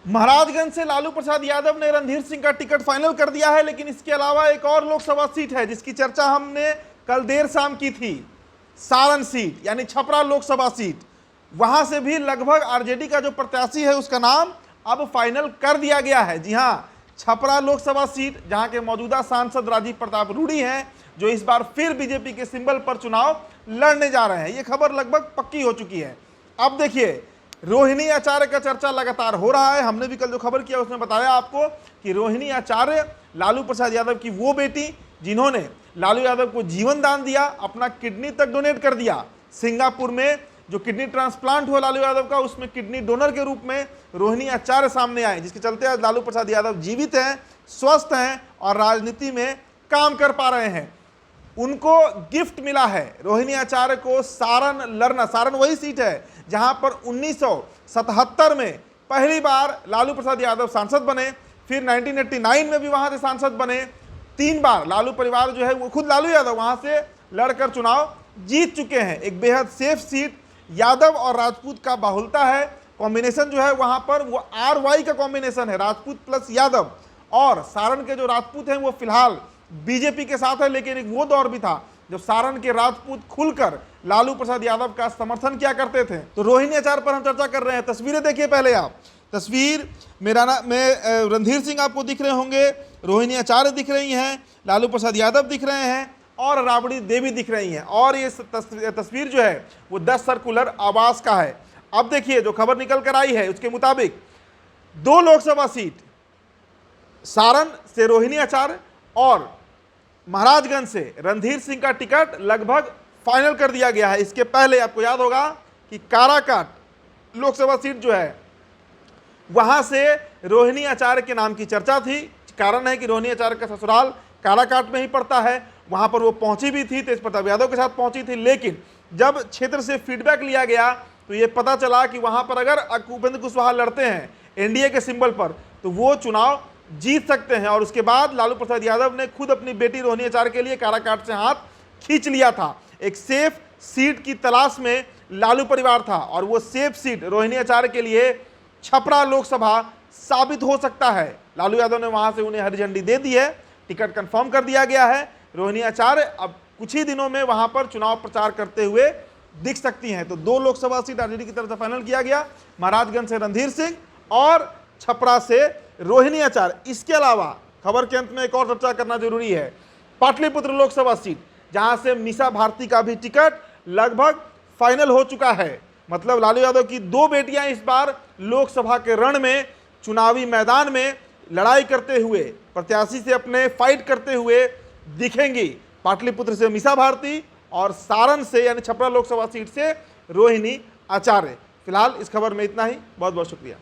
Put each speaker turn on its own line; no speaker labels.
महाराजगंज से लालू प्रसाद यादव ने रणधीर सिंह का टिकट फाइनल कर दिया है, लेकिन इसके अलावा एक और लोकसभा सीट है जिसकी चर्चा हमने कल देर शाम की थी, सारण सीट यानी छपरा लोकसभा सीट। वहां से भी लगभग आरजेडी का जो प्रत्याशी है उसका नाम अब फाइनल कर दिया गया है। जी हां, छपरा लोकसभा सीट जहां के मौजूदा सांसद राजीव प्रताप रूडी हैं, जो इस बार फिर बीजेपी के सिंबल पर चुनाव लड़ने जा रहे हैं। ये खबर लगभग पक्की हो चुकी है। अब देखिए, रोहिणी आचार्य का चर्चा लगातार हो रहा है। हमने भी कल जो खबर किया उसमें बताया आपको कि रोहिणी आचार्य लालू प्रसाद यादव की वो बेटी जिन्होंने लालू यादव को जीवन दान दिया, अपना किडनी तक डोनेट कर दिया। सिंगापुर में जो किडनी ट्रांसप्लांट हुआ लालू यादव का, उसमें किडनी डोनर के रूप में रोहिणी आचार्य सामने आए, जिसके चलते आज लालू प्रसाद यादव जीवित हैं, स्वस्थ हैं और राजनीति में काम कर पा रहे हैं। उनको गिफ्ट मिला है रोहिणी आचार्य को सारण लड़ना। सारण वही सीट है जहां पर 1977 में पहली बार लालू प्रसाद यादव सांसद बने, फिर 1989 में भी वहां से सांसद बने। 3 बार लालू परिवार जो है वो खुद लालू यादव वहां से लड़कर चुनाव जीत चुके हैं। एक बेहद सेफ सीट, यादव और राजपूत का बाहुलता है। कॉम्बिनेशन जो है वहां पर वो RY का कॉम्बिनेशन है, राजपूत प्लस यादव। और सारण के जो राजपूत हैं वो फिलहाल बीजेपी के साथ है, लेकिन एक वो दौर भी था जब सारण के राजपूत खुलकर लालू प्रसाद यादव का समर्थन किया करते थे। तो रोहिणी आचार्य पर हम चर्चा कर रहे हैं। तस्वीरें देखिए पहले आप। तस्वीर में रणधीर सिंह आपको दिख रहे होंगे, रोहिणी आचार्य दिख रही हैं, लालू प्रसाद यादव दिख रहे हैं और राबड़ी देवी दिख रही हैं। और ये तस्वीर जो है वो 10 सर्कुलर आवास का है। अब देखिए, जो खबर निकल कर आई है उसके मुताबिक 2 लोकसभा सीट सारण से रोहिणी आचार्य और महाराजगंज से रणधीर सिंह का टिकट लगभग फाइनल कर दिया गया है। इसके पहले आपको याद होगा कि काराकाट लोकसभा सीट जो है वहां से रोहिणी आचार्य के नाम की चर्चा थी। कारण है कि रोहिणी आचार्य का ससुराल काराकाट में ही पड़ता है, वहां पर वो पहुंची भी थी, तेज प्रताप यादव के साथ पहुंची थी। लेकिन जब क्षेत्र से फीडबैक लिया गया तो ये पता चला कि वहां पर अगर उपेंद्र कुशवाहा लड़ते हैं एनडीए के सिंबल पर तो वो चुनाव जीत सकते हैं। और उसके बाद लालू प्रसाद यादव ने खुद अपनी बेटी रोहिणी आचार्य के लिए काराकाट से हाथ खींच लिया था। एक सेफ सीट की तलाश में लालू परिवार था और वो सेफ सीट रोहिणी आचार्य के लिए छपरा लोकसभा साबित हो सकता है। लालू यादव ने वहां से उन्हें हरी झंडी दे दी है, टिकट कंफर्म कर दिया गया है। रोहिणी आचार्य अब कुछ ही दिनों में वहां पर चुनाव प्रचार करते हुए दिख सकती हैं। तो 2 लोकसभा सीट आरजेडी की तरफ से फाइनल किया गया, महाराजगंज से रणधीर सिंह और छपरा से रोहिणी आचार्य। इसके अलावा खबर के अंत में एक और चर्चा करना जरूरी है, पाटलिपुत्र लोकसभा सीट जहां से मीसा भारती का भी टिकट लगभग फाइनल हो चुका है। मतलब लालू यादव की 2 बेटियां इस बार लोकसभा के रण में, चुनावी मैदान में लड़ाई करते हुए, प्रत्याशी से अपने फाइट करते हुए दिखेंगी। पाटलिपुत्र से मीसा भारती और सारण से यानी छपरा लोकसभा सीट से रोहिणी आचार्य। फिलहाल इस खबर में इतना ही। बहुत बहुत शुक्रिया।